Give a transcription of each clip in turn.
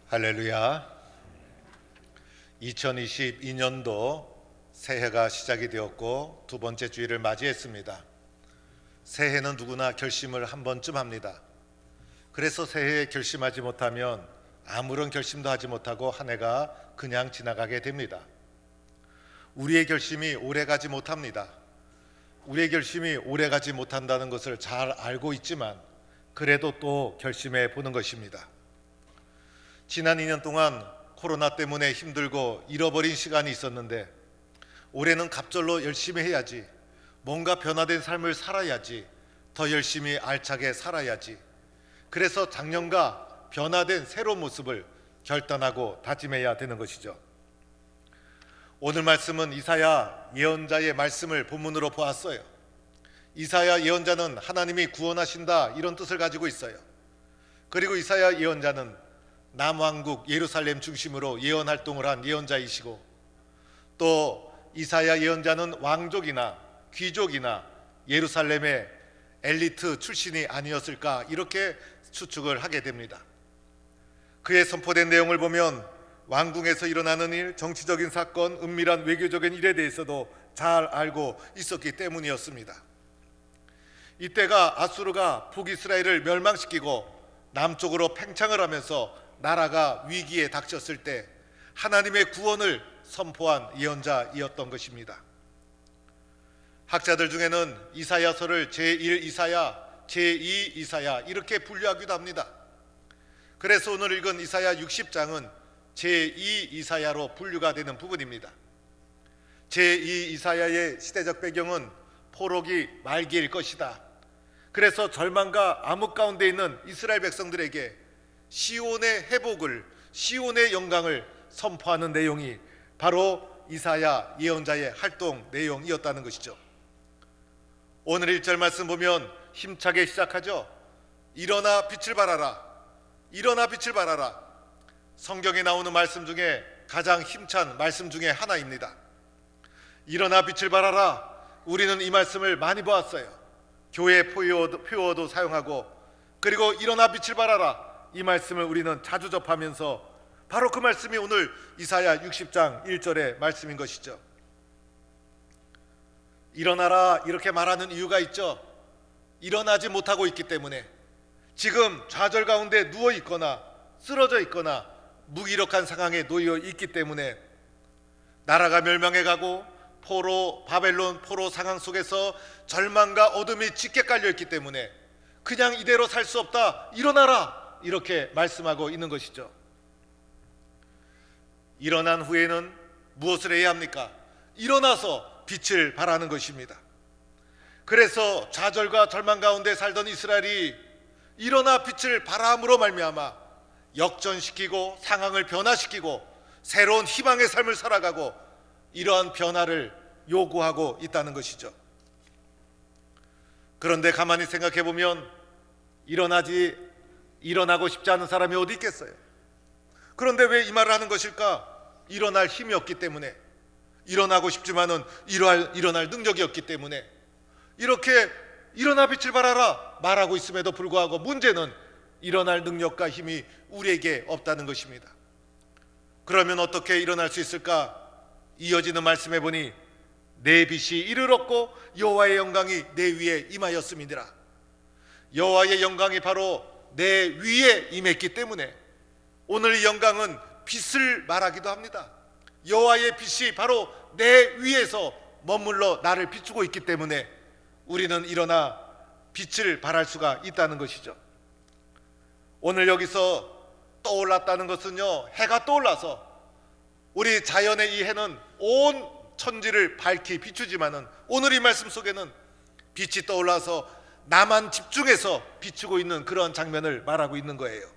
할렐루야. 2022년도 새해가 시작이 되었고 두 번째 주일을 맞이했습니다. 새해는 누구나 결심을 한 번쯤 합니다. 그래서 새해에 결심하지 못하면 아무런 결심도 하지 못하고 한 해가 그냥 지나가게 됩니다. 우리의 결심이 오래가지 못합니다. 우리의 결심이 오래가지 못한다는 것을 잘 알고 있지만 그래도 또 결심해 보는 것입니다. 지난 2년 동안 코로나 때문에 힘들고 잃어버린 시간이 있었는데 올해는 갑절로 열심히 해야지, 뭔가 변화된 삶을 살아야지, 더 열심히 알차게 살아야지. 그래서 작년과 변화된 새로운 모습을 결단하고 다짐해야 되는 것이죠. 오늘 말씀은 이사야 예언자의 말씀을 본문으로 보았어요. 이사야 예언자는 하나님이 구원하신다 이런 뜻을 가지고 있어요. 그리고 이사야 예언자는 남왕국 예루살렘 중심으로 예언 활동을 한 예언자이시고, 또 이사야 예언자는 왕족이나 귀족이나 예루살렘의 엘리트 출신이 아니었을까 이렇게 추측을 하게 됩니다. 그의 선포된 내용을 보면 왕궁에서 일어나는 일, 정치적인 사건, 은밀한 외교적인 일에 대해서도 잘 알고 있었기 때문이었습니다. 이때가 아수르가 북이스라엘을 멸망시키고 남쪽으로 팽창을 하면서 나라가 위기에 닥쳤을 때 하나님의 구원을 선포한 예언자이었던 것입니다. 학자들 중에는 이사야서를 제1 이사야, 제2 이사야 이렇게 분류하기도 합니다. 그래서 오늘 읽은 이사야 60장은 제2 이사야로 분류가 되는 부분입니다. 제2 이사야의 시대적 배경은 포로기 말기일 것이다. 그래서 절망과 암흑 가운데 있는 이스라엘 백성들에게 시온의 회복을, 시온의 영광을 선포하는 내용이 바로 이사야 예언자의 활동 내용이었다는 것이죠. 오늘 1절 말씀 보면 힘차게 시작하죠. 일어나 빛을 발하라, 일어나 빛을 발하라. 성경에 나오는 말씀 중에 가장 힘찬 말씀 중에 하나입니다. 일어나 빛을 발하라. 우리는 이 말씀을 많이 보았어요. 교회 표어도 사용하고, 그리고 일어나 빛을 발하라 이 말씀을 우리는 자주 접하면서 바로 그 말씀이 오늘 이사야 60장 1절의 말씀인 것이죠. 일어나라 이렇게 말하는 이유가 있죠. 일어나지 못하고 있기 때문에, 지금 좌절 가운데 누워 있거나 쓰러져 있거나 무기력한 상황에 놓여 있기 때문에, 나라가 멸망해 가고 포로, 바벨론 포로 상황 속에서 절망과 어둠이 짙게 깔려 있기 때문에 그냥 이대로 살 수 없다, 일어나라 이렇게 말씀하고 있는 것이죠. 일어난 후에는 무엇을 해야 합니까? 일어나서 빛을 발하는 것입니다. 그래서 좌절과 절망 가운데 살던 이스라엘이 일어나 빛을 발함으로 말미암아 역전시키고 상황을 변화시키고 새로운 희망의 삶을 살아가고 이러한 변화를 요구하고 있다는 것이죠. 그런데 가만히 생각해 보면 일어나고 싶지 않은 사람이 어디 있겠어요? 그런데 왜 이 말을 하는 것일까? 일어날 힘이 없기 때문에, 일어나고 싶지만은 일어날 능력이 없기 때문에 이렇게 일어나 빛을 발하라 말하고 있음에도 불구하고 문제는 일어날 능력과 힘이 우리에게 없다는 것입니다. 그러면 어떻게 일어날 수 있을까? 이어지는 말씀에 보니 내 빛이 이를 얻고 여호와의 영광이 내 위에 임하였음이니라. 여호와의 영광이 바로 내 위에 임했기 때문에 오늘 이 영광은 빛을 말하기도 합니다. 여호와의 빛이 바로 내 위에서 머물러 나를 비추고 있기 때문에 우리는 일어나 빛을 발할 수가 있다는 것이죠. 오늘 여기서 떠올랐다는 것은요, 해가 떠올라서 우리 자연의 이 해는 온 천지를 밝히 비추지만은 오늘 이 말씀 속에는 빛이 떠올라서 나만 집중해서 비추고 있는 그런 장면을 말하고 있는 거예요.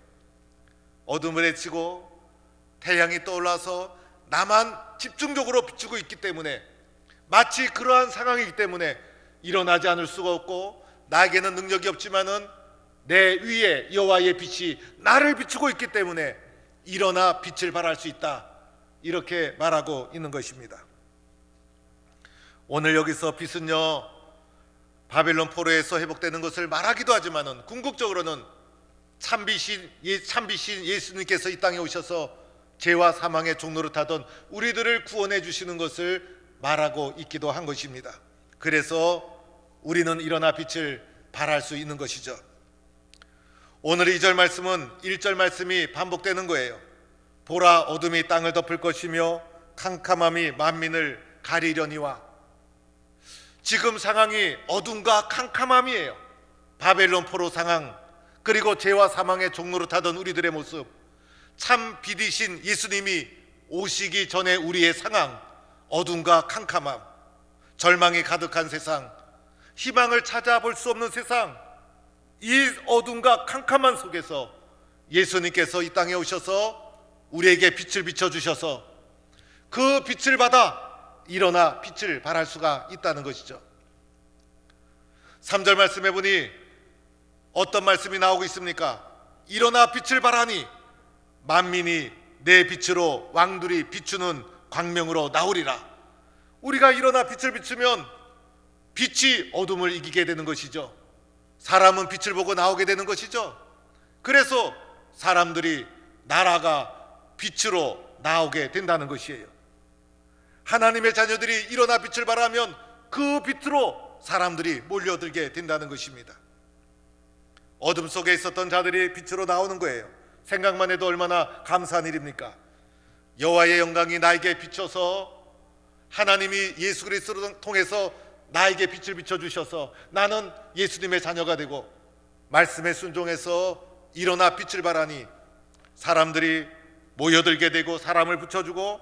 어둠을 헤치고 태양이 떠올라서 나만 집중적으로 비추고 있기 때문에, 마치 그러한 상황이기 때문에 일어나지 않을 수가 없고, 나에게는 능력이 없지만은 내 위에 여호와의 빛이 나를 비추고 있기 때문에 일어나 빛을 발할 수 있다, 이렇게 말하고 있는 것입니다. 오늘 여기서 빛은요, 바벨론 포로에서 회복되는 것을 말하기도 하지만은 궁극적으로는 참빛인 예수님께서 이 땅에 오셔서 죄와 사망의 종로를 타던 우리들을 구원해 주시는 것을 말하고 있기도 한 것입니다. 그래서 우리는 일어나 빛을 발할 수 있는 것이죠. 오늘 2절 말씀은 1절 말씀이 반복되는 거예요. 보라, 어둠이 땅을 덮을 것이며 캄캄함이 만민을 가리려니와. 지금 상황이 어둠과 캄캄함이에요. 바벨론 포로 상황, 그리고 죄와 사망의 종로를 타던 우리들의 모습, 참 빛이신 예수님이 오시기 전에 우리의 상황, 어둠과 캄캄함, 절망이 가득한 세상, 희망을 찾아볼 수 없는 세상, 이 어둠과 캄캄한 속에서 예수님께서 이 땅에 오셔서 우리에게 빛을 비춰주셔서 그 빛을 받아 일어나 빛을 발할 수가 있다는 것이죠. 3절 말씀해 보니 어떤 말씀이 나오고 있습니까? 일어나 빛을 발하니 만민이 내 빛으로 왕들이 비추는 광명으로 나오리라. 우리가 일어나 빛을 비추면 빛이 어둠을 이기게 되는 것이죠. 사람은 빛을 보고 나오게 되는 것이죠. 그래서 사람들이, 나라가 빛으로 나오게 된다는 것이에요. 하나님의 자녀들이 일어나 빛을 발하면 그 빛으로 사람들이 몰려들게 된다는 것입니다. 어둠 속에 있었던 자들이 빛으로 나오는 거예요. 생각만 해도 얼마나 감사한 일입니까? 여호와의 영광이 나에게 비춰서, 하나님이 예수 그리스도를 통해서 나에게 빛을 비춰주셔서 나는 예수님의 자녀가 되고 말씀에 순종해서 일어나 빛을 발하니 사람들이 모여들게 되고 사람을 붙여주고,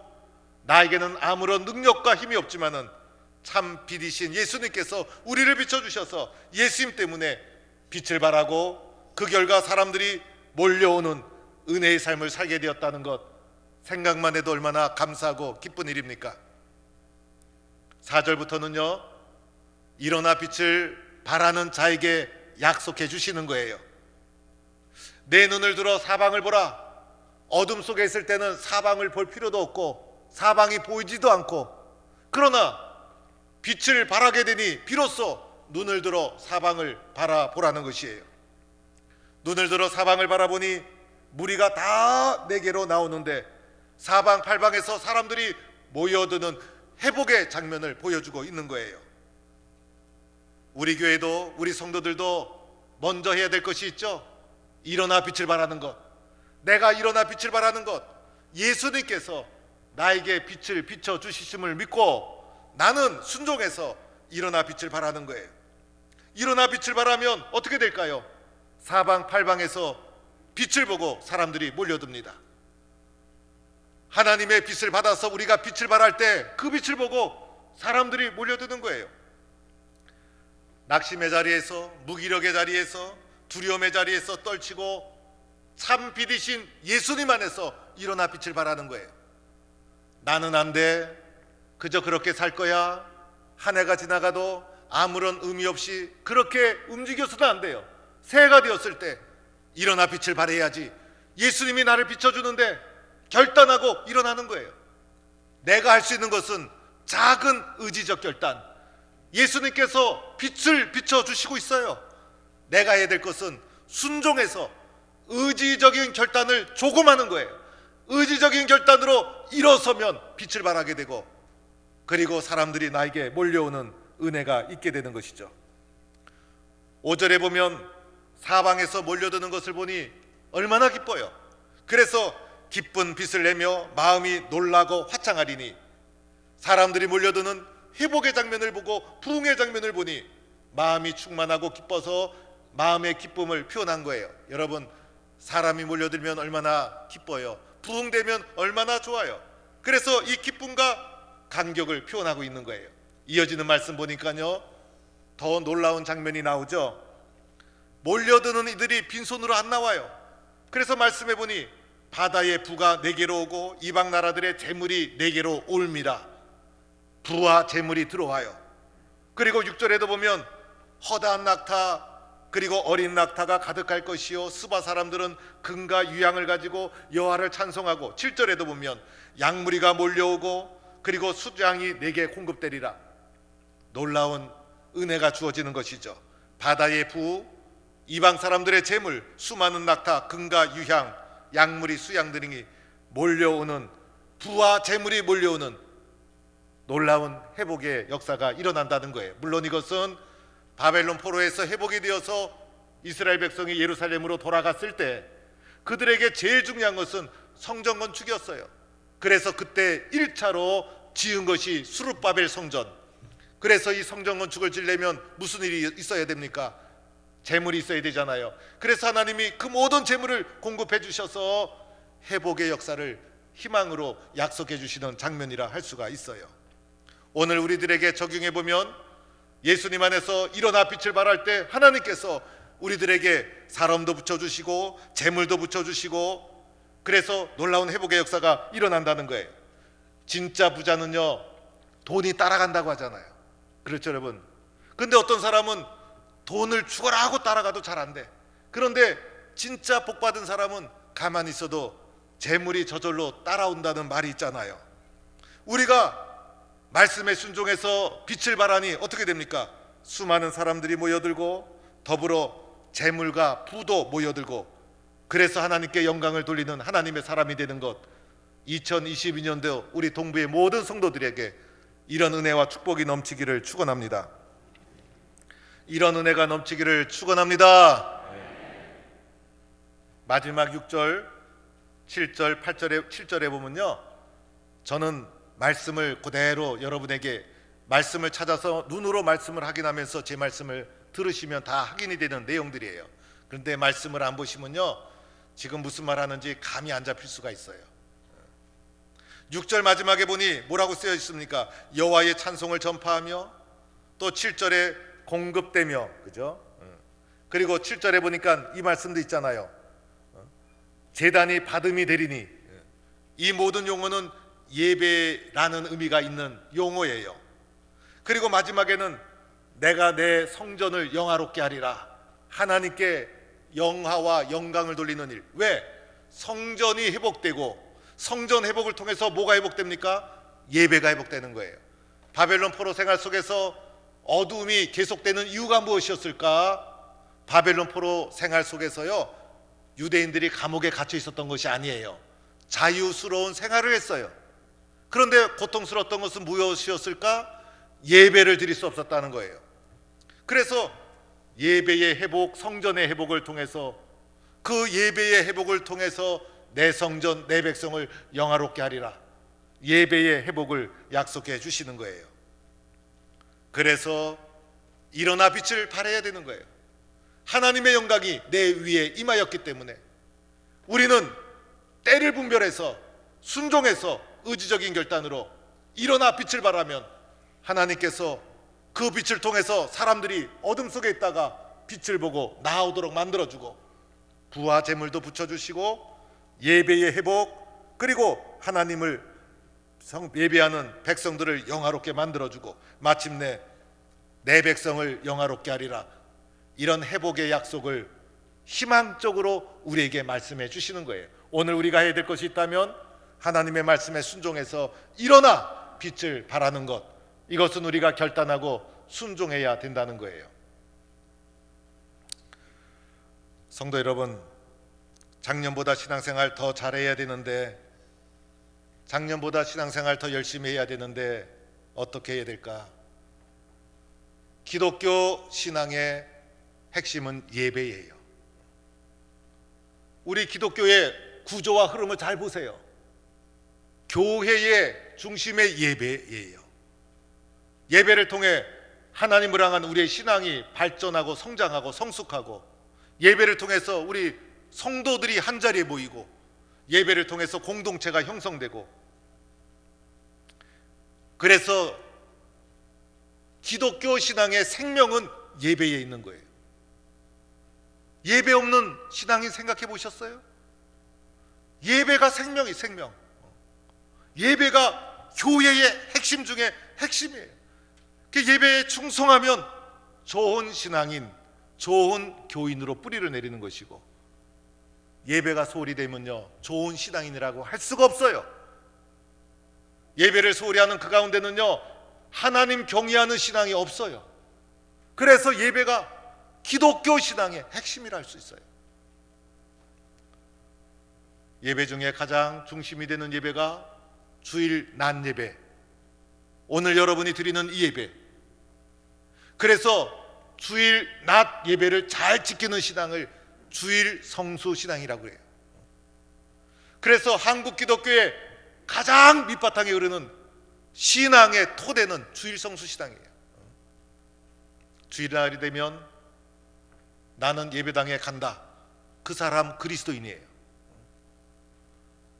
나에게는 아무런 능력과 힘이 없지만은 참 빛이신 예수님께서 우리를 비춰주셔서 예수님 때문에 빛을 발하고 그 결과 사람들이 몰려오는 은혜의 삶을 살게 되었다는 것, 생각만 해도 얼마나 감사하고 기쁜 일입니까? 4절부터는요, 일어나 빛을 발하는 자에게 약속해 주시는 거예요. 내 눈을 들어 사방을 보라. 어둠 속에 있을 때는 사방을 볼 필요도 없고 사방이 보이지도 않고, 그러나 빛을 발하게 되니 비로소 눈을 들어 사방을 바라보라는 것이에요. 눈을 들어 사방을 바라보니 무리가 다 내게로 나오는데 사방 팔방에서 사람들이 모여드는 회복의 장면을 보여주고 있는 거예요. 우리 교회도, 우리 성도들도 먼저 해야 될 것이 있죠. 일어나 빛을 발하는 것. 내가 일어나 빛을 발하는 것, 예수님께서 나에게 빛을 비춰주시심을 믿고 나는 순종해서 일어나 빛을 발하는 거예요. 일어나 빛을 발하면 어떻게 될까요? 사방팔방에서 빛을 보고 사람들이 몰려듭니다. 하나님의 빛을 받아서 우리가 빛을 발할 때 그 빛을 보고 사람들이 몰려드는 거예요. 낙심의 자리에서, 무기력의 자리에서, 두려움의 자리에서 떨치고 참 빛이신 예수님 안에서 일어나 빛을 발하는 거예요. 나는 안 돼, 그저 그렇게 살 거야, 한 해가 지나가도 아무런 의미 없이 그렇게 움직여서는 안 돼요. 새해가 되었을 때 일어나 빛을 발해야지. 예수님이 나를 비춰주는데 결단하고 일어나는 거예요. 내가 할 수 있는 것은 작은 의지적 결단. 예수님께서 빛을 비춰주시고 있어요. 내가 해야 될 것은 순종해서 의지적인 결단을 조금 하는 거예요. 의지적인 결단으로 일어서면 빛을 발하게 되고, 그리고 사람들이 나에게 몰려오는 은혜가 있게 되는 것이죠. 5절에 보면 사방에서 몰려드는 것을 보니 얼마나 기뻐요. 그래서 기쁜 빛을 내며 마음이 놀라고 화창하리니, 사람들이 몰려드는 회복의 장면을 보고 부흥의 장면을 보니 마음이 충만하고 기뻐서 마음의 기쁨을 표현한 거예요. 여러분, 사람이 몰려들면 얼마나 기뻐요. 부흥되면 얼마나 좋아요. 그래서 이 기쁨과 감격을 표현하고 있는 거예요. 이어지는 말씀 보니까요, 더 놀라운 장면이 나오죠. 몰려드는 이들이 빈손으로 안 나와요. 그래서 말씀해 보니 바다의 부가 내게로 오고 이방 나라들의 재물이 내게로 올미라. 부와 재물이 들어와요. 그리고 6절에도 보면 허다한 낙타, 그리고 어린 낙타가 가득할 것이요 스바 사람들은 금과 유향을 가지고 여호와를 찬송하고 7절에도 보면 양무리가 몰려오고 그리고 수량이 내게 공급되리라. 놀라운 은혜가 주어지는 것이죠. 바다의 부, 이방 사람들의 재물, 수많은 낙타, 금과 유향, 양무리, 수양들이 몰려오는, 부와 재물이 몰려오는 놀라운 회복의 역사가 일어난다는 거예요. 물론 이것은 바벨론 포로에서 회복이 되어서 이스라엘 백성이 예루살렘으로 돌아갔을 때 그들에게 제일 중요한 것은 성전 건축이었어요. 그래서 그때 1차로 지은 것이 수룹바벨 성전. 그래서 이 성전 건축을 지으려면 무슨 일이 있어야 됩니까? 재물이 있어야 되잖아요. 그래서 하나님이 그 모든 재물을 공급해 주셔서 회복의 역사를 희망으로 약속해 주시는 장면이라 할 수가 있어요. 오늘 우리들에게 적용해 보면 예수님 안에서 일어나 빛을 발할 때 하나님께서 우리들에게 사람도 붙여주시고 재물도 붙여주시고 그래서 놀라운 회복의 역사가 일어난다는 거예요. 진짜 부자는요 돈이 따라간다고 하잖아요. 그렇죠 여러분? 근데 어떤 사람은 돈을 죽어라 하고 따라가도 잘 안 돼. 그런데 진짜 복받은 사람은 가만히 있어도 재물이 저절로 따라온다는 말이 있잖아요. 우리가 말씀에 순종해서 빛을 발하니 어떻게 됩니까? 수많은 사람들이 모여들고 더불어 재물과 부도 모여들고 그래서 하나님께 영광을 돌리는 하나님의 사람이 되는 것, 2022년도 우리 동부의 모든 성도들에게 이런 은혜와 축복이 넘치기를 축원합니다. 이런 은혜가 넘치기를 축원합니다. 마지막 6절, 7절, 8절에 7절에 보면요, 저는 말씀을 그대로 여러분에게 말씀을 찾아서 눈으로 말씀을 확인하면서 제 말씀을 들으시면 다 확인이 되는 내용들이에요. 그런데 말씀을 안 보시면요 지금 무슨 말 하는지 감이 안 잡힐 수가 있어요. 6절 마지막에 보니 뭐라고 쓰여 있습니까? 여호와의 찬송을 전파하며, 또 7절에 공급되며, 그죠? 그리고 7절에 보니까 이 말씀도 있잖아요. 제단이 받음이 되리니. 이 모든 용어는 예배라는 의미가 있는 용어예요. 그리고 마지막에는 내가 내 성전을 영화롭게 하리라. 하나님께 영화와 영광을 돌리는 일. 왜? 성전이 회복되고, 성전 회복을 통해서 뭐가 회복됩니까? 예배가 회복되는 거예요. 바벨론 포로 생활 속에서 어두움이 계속되는 이유가 무엇이었을까? 바벨론 포로 생활 속에서요 유대인들이 감옥에 갇혀 있었던 것이 아니에요. 자유스러운 생활을 했어요. 그런데 고통스러웠던 것은 무엇이었을까? 예배를 드릴 수 없었다는 거예요. 그래서 예배의 회복, 성전의 회복을 통해서, 그 예배의 회복을 통해서 내 성전, 내 백성을 영화롭게 하리라. 예배의 회복을 약속해 주시는 거예요. 그래서 일어나 빛을 발해야 되는 거예요. 하나님의 영광이 내 위에 임하였기 때문에 우리는 때를 분별해서 순종해서 의지적인 결단으로 일어나 빛을 발하면 하나님께서 그 빛을 통해서 사람들이 어둠 속에 있다가 빛을 보고 나오도록 만들어주고, 부와 재물도 붙여주시고, 예배의 회복, 그리고 하나님을 예배하는 백성들을 영화롭게 만들어주고, 마침내 내 백성을 영화롭게 하리라. 이런 회복의 약속을 희망적으로 우리에게 말씀해 주시는 거예요. 오늘 우리가 해야 될 것이 있다면 하나님의 말씀에 순종해서 일어나 빛을 발하는 것, 이것은 우리가 결단하고 순종해야 된다는 거예요. 성도 여러분, 작년보다 신앙생활 더 잘해야 되는데, 작년보다 신앙생활 더 열심히 해야 되는데 어떻게 해야 될까? 기독교 신앙의 핵심은 예배예요. 우리 기독교의 구조와 흐름을 잘 보세요. 교회의 중심의 예배예요. 예배를 통해 하나님을 향한 우리의 신앙이 발전하고 성장하고 성숙하고, 예배를 통해서 우리 성도들이 한자리에 모이고, 예배를 통해서 공동체가 형성되고, 그래서 기독교 신앙의 생명은 예배에 있는 거예요. 예배 없는 신앙인 생각해 보셨어요? 예배가 생명이 생명. 예배가 교회의 핵심 중에 핵심이에요. 그 예배에 충성하면 좋은 신앙인, 좋은 교인으로 뿌리를 내리는 것이고, 예배가 소홀히 되면요 좋은 신앙인이라고 할 수가 없어요. 예배를 소홀히 하는 그 가운데는요 하나님 경외하는 신앙이 없어요. 그래서 예배가 기독교 신앙의 핵심이라 할 수 있어요. 예배 중에 가장 중심이 되는 예배가 주일 낮 예배, 오늘 여러분이 드리는 이 예배. 그래서 주일 낮 예배를 잘 지키는 신앙을 주일 성수 신앙이라고 해요. 그래서 한국 기독교의 가장 밑바탕에 흐르는 신앙의 토대는 주일 성수 신앙이에요. 주일날이 되면 나는 예배당에 간다, 그 사람 그리스도인이에요.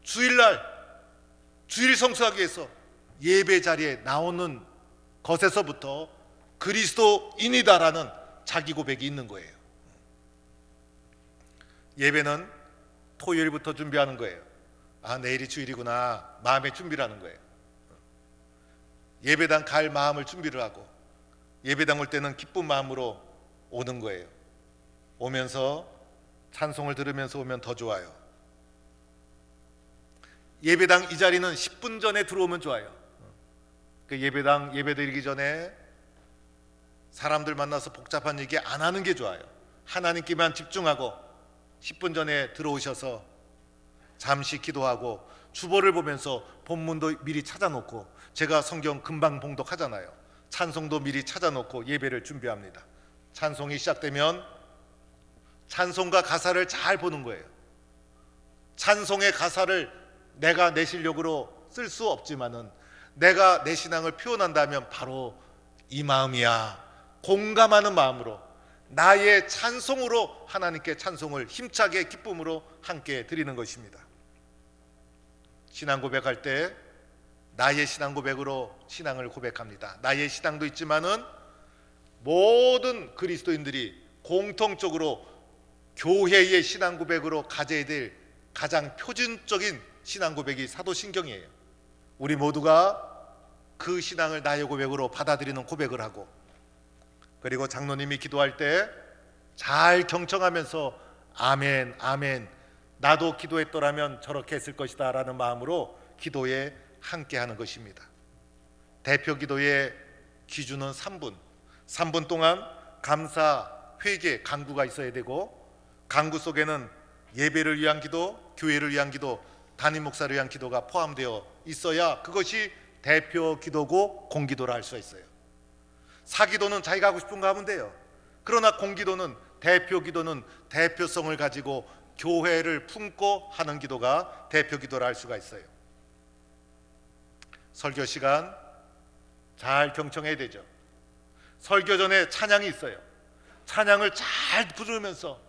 주일날 주일 성수하기 위해서 예배 자리에 나오는 것에서부터 그리스도인이다라는 자기 고백이 있는 거예요. 예배는 토요일부터 준비하는 거예요. 아, 내일이 주일이구나, 마음의 준비를 하는 거예요. 예배당 갈 마음을 준비를 하고, 예배당 올 때는 기쁜 마음으로 오는 거예요. 오면서 찬송을 들으면서 오면 더 좋아요. 예배당 이 자리는 10분 전에 들어오면 좋아요. 그 예배당 예배 드리기 전에 사람들 만나서 복잡한 얘기 안 하는 게 좋아요. 하나님께만 집중하고 10분 전에 들어오셔서 잠시 기도하고 주보를 보면서 본문도 미리 찾아놓고, 제가 성경 금방 봉독하잖아요. 찬송도 미리 찾아놓고 예배를 준비합니다. 찬송이 시작되면 찬송가 가사를 잘 보는 거예요. 찬송의 가사를 내가 내 실력으로 쓸 수 없지만은 내가 내 신앙을 표현한다면 바로 이 마음이야, 공감하는 마음으로 나의 찬송으로 하나님께 찬송을 힘차게 기쁨으로 함께 드리는 것입니다. 신앙 고백할 때 나의 신앙 고백으로 신앙을 고백합니다. 나의 신앙도 있지만은 모든 그리스도인들이 공통적으로 교회의 신앙 고백으로 가져야 될 가장 표준적인 신앙 고백이 사도신경이에요. 우리 모두가 그 신앙을 나의 고백으로 받아들이는 고백을 하고, 그리고 장로님이 기도할 때 잘 경청하면서 아멘, 아멘, 나도 기도했더라면 저렇게 했을 것이다 라는 마음으로 기도에 함께하는 것입니다. 대표 기도의 기준은 3분 동안 감사, 회개, 간구가 있어야 되고, 간구 속에는 예배를 위한 기도, 교회를 위한 기도, 담임 목사를 위한 기도가 포함되어 있어야 그것이 대표 기도고 공기도라 할 수가 있어요. 사기도는 자기가 하고 싶은 거 하면 돼요. 그러나 공기도는, 대표 기도는 대표성을 가지고 교회를 품고 하는 기도가 대표 기도라 할 수가 있어요. 설교 시간 잘 경청해야 되죠. 설교 전에 찬양이 있어요. 찬양을 잘 부르면서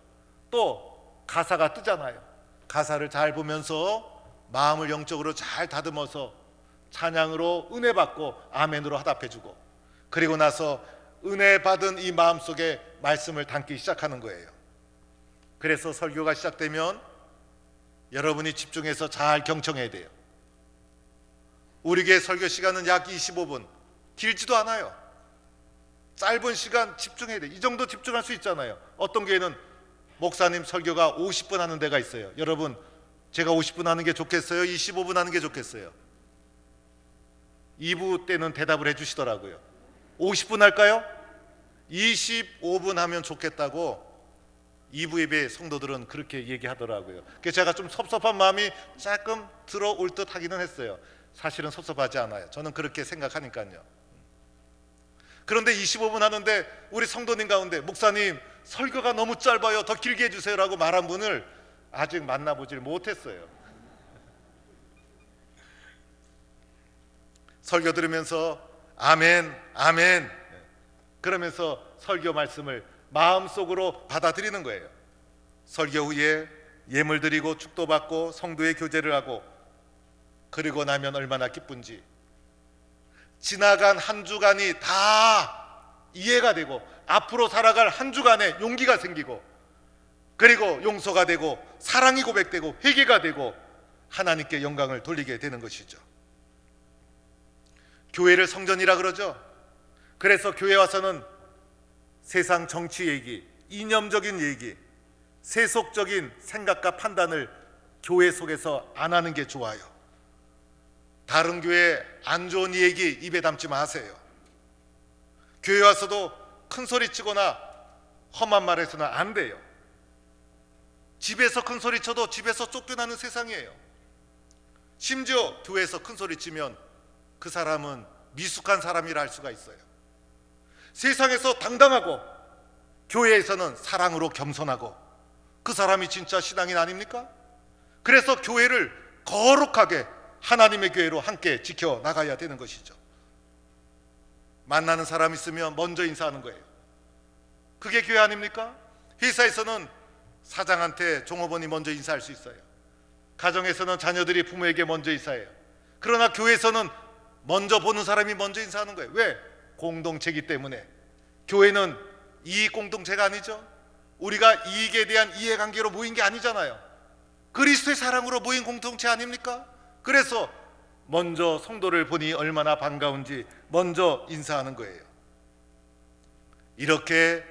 또 가사가 뜨잖아요. 가사를 잘 보면서 마음을 영적으로 잘 다듬어서 찬양으로 은혜 받고 아멘으로 화답해주고, 그리고 나서 은혜 받은 이 마음속에 말씀을 담기 시작하는 거예요. 그래서 설교가 시작되면 여러분이 집중해서 잘 경청해야 돼요. 우리 교회 설교 시간은 약 25분, 길지도 않아요. 짧은 시간 집중해야 돼요. 이 정도 집중할 수 있잖아요. 어떤 교회는 목사님 설교가 50분 하는 데가 있어요. 여러분, 제가 50분 하는 게 좋겠어요? 25분 하는 게 좋겠어요? 2부 때는 대답을 해주시더라고요. 50분 할까요? 25분 하면 좋겠다고 2부 예배 성도들은 그렇게 얘기하더라고요. 그래서 제가 좀 섭섭한 마음이 조금 들어올 듯 하기는 했어요. 사실은 섭섭하지 않아요. 저는 그렇게 생각하니까요. 그런데 25분 하는데 우리 성도님 가운데 목사님 설교가 너무 짧아요, 더 길게 해주세요 라고 말한 분을 아직 만나보질 못했어요. 설교 들으면서 아멘, 아멘 그러면서 설교 말씀을 마음속으로 받아들이는 거예요. 설교 후에 예물 드리고 축도받고 성도의 교제를 하고, 그리고 나면 얼마나 기쁜지, 지나간 한 주간이 다 이해가 되고 앞으로 살아갈 한 주간에 용기가 생기고, 그리고 용서가 되고 사랑이 고백되고 회개가 되고 하나님께 영광을 돌리게 되는 것이죠. 교회를 성전이라 그러죠. 그래서 교회 와서는 세상 정치 얘기, 이념적인 얘기, 세속적인 생각과 판단을 교회 속에서 안 하는 게 좋아요. 다른 교회 안 좋은 얘기 입에 담지 마세요. 교회 와서도 큰 소리 치거나 험한 말해서는 안 돼요. 집에서 큰 소리 쳐도 집에서 쫓겨나는 세상이에요. 심지어 교회에서 큰 소리 치면 그 사람은 미숙한 사람이라 할 수가 있어요. 세상에서 당당하고 교회에서는 사랑으로 겸손하고, 그 사람이 진짜 신앙인 아닙니까? 그래서 교회를 거룩하게 하나님의 교회로 함께 지켜나가야 되는 것이죠. 만나는 사람 있으면 먼저 인사하는 거예요. 그게 교회 아닙니까? 회사에서는 사장한테 종업원이 먼저 인사할 수 있어요. 가정에서는 자녀들이 부모에게 먼저 인사해요. 그러나 교회에서는 먼저 보는 사람이 먼저 인사하는 거예요. 왜? 공동체이기 때문에. 교회는 이익 공동체가 아니죠. 우리가 이익에 대한 이해관계로 모인 게 아니잖아요. 그리스도의 사랑으로 모인 공동체 아닙니까? 그래서 먼저 성도를 보니 얼마나 반가운지 먼저 인사하는 거예요. 이렇게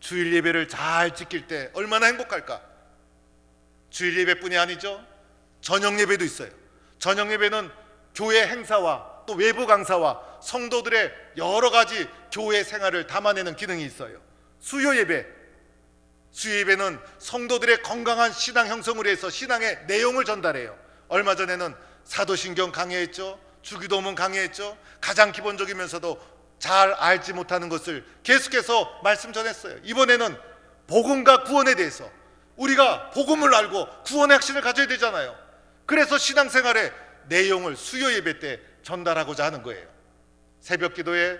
주일 예배를 잘 지킬 때 얼마나 행복할까? 주일 예배뿐이 아니죠. 저녁 예배도 있어요. 저녁 예배는 교회 행사와 또 외부 강사와 성도들의 여러 가지 교회 생활을 담아내는 기능이 있어요. 수요 예배는 성도들의 건강한 신앙 형성을 위해서 신앙의 내용을 전달해요. 얼마 전에는 사도신경 강의했죠. 주기도문 강의했죠. 가장 기본적이면서도 잘 알지 못하는 것을 계속해서 말씀 전했어요. 이번에는 복음과 구원에 대해서 우리가 복음을 알고 구원의 확신을 가져야 되잖아요. 그래서 신앙생활의 내용을 수요 예배 때 전달하고자 하는 거예요. 새벽 기도에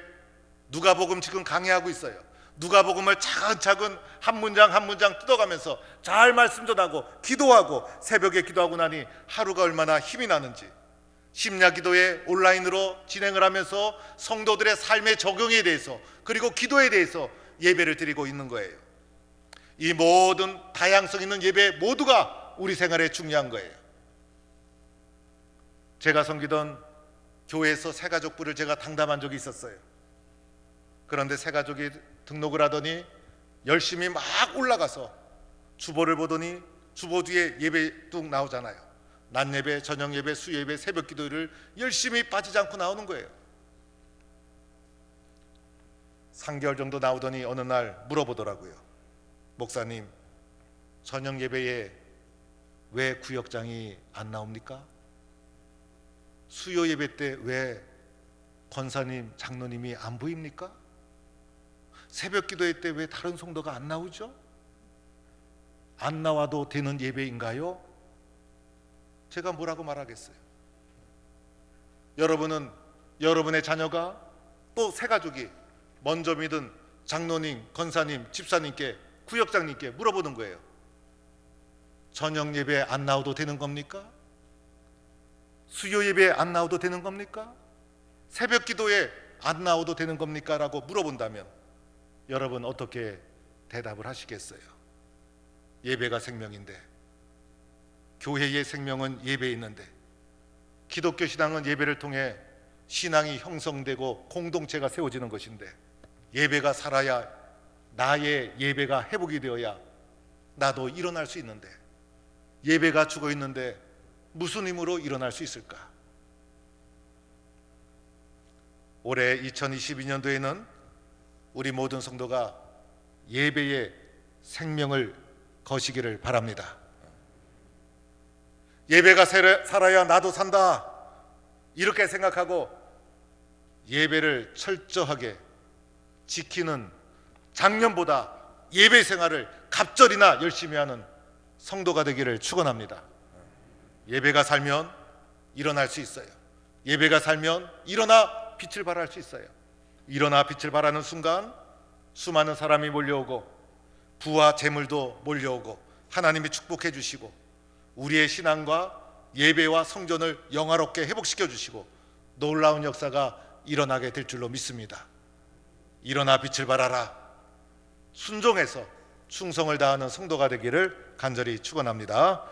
누가복음 지금 강의하고 있어요. 누가복음을 차근차근 한 문장 한 문장 뜯어가면서 잘 말씀 전하고 기도하고, 새벽에 기도하고 나니 하루가 얼마나 힘이 나는지, 심야 기도에 온라인으로 진행을 하면서 성도들의 삶의 적용에 대해서 그리고 기도에 대해서 예배를 드리고 있는 거예요. 이 모든 다양성 있는 예배 모두가 우리 생활에 중요한 거예요. 제가 섬기던 교회에서 새가족부를 제가 당담한 적이 있었어요. 그런데 새가족이 등록을 하더니 열심히 막 올라가서 주보를 보더니 주보 뒤에 예배 뚝 나오잖아요. 낮 예배, 저녁 예배, 수요 예배, 새벽 기도를 열심히 빠지지 않고 나오는 거예요. 3개월 정도 나오더니 어느 날 물어보더라고요. 목사님, 저녁 예배에 왜 구역장이 안 나옵니까? 수요 예배 때 왜 권사님, 장로님이 안 보입니까? 새벽 기도회 때 왜 다른 성도가 안 나오죠? 안 나와도 되는 예배인가요? 제가 뭐라고 말하겠어요? 여러분은 여러분의 자녀가 또 새가족이 먼저 믿은 장로님, 권사님, 집사님께, 구역장님께 물어보는 거예요. 저녁 예배 안 나와도 되는 겁니까? 수요 예배 안 나와도 되는 겁니까? 새벽 기도에 안 나와도 되는 겁니까? 라고 물어본다면 여러분 어떻게 대답을 하시겠어요? 예배가 생명인데, 교회의 생명은 예배에 있는데, 기독교 신앙은 예배를 통해 신앙이 형성되고 공동체가 세워지는 것인데, 예배가 살아야 나의 예배가 회복이 되어야 나도 일어날 수 있는데, 예배가 죽어 있는데 무슨 힘으로 일어날 수 있을까? 올해 2022년도에는 우리 모든 성도가 예배의 생명을 거시기를 바랍니다. 예배가 살아야 나도 산다, 이렇게 생각하고 예배를 철저하게 지키는, 작년보다 예배 생활을 갑절이나 열심히 하는 성도가 되기를 축원합니다. 예배가 살면 일어날 수 있어요. 예배가 살면 일어나 빛을 발할 수 있어요. 일어나 빛을 발하는 순간 수많은 사람이 몰려오고 부와 재물도 몰려오고 하나님이 축복해 주시고 우리의 신앙과 예배와 성전을 영화롭게 회복시켜 주시고 놀라운 역사가 일어나게 될 줄로 믿습니다. 일어나 빛을 발하라. 순종해서 충성을 다하는 성도가 되기를 간절히 축원합니다.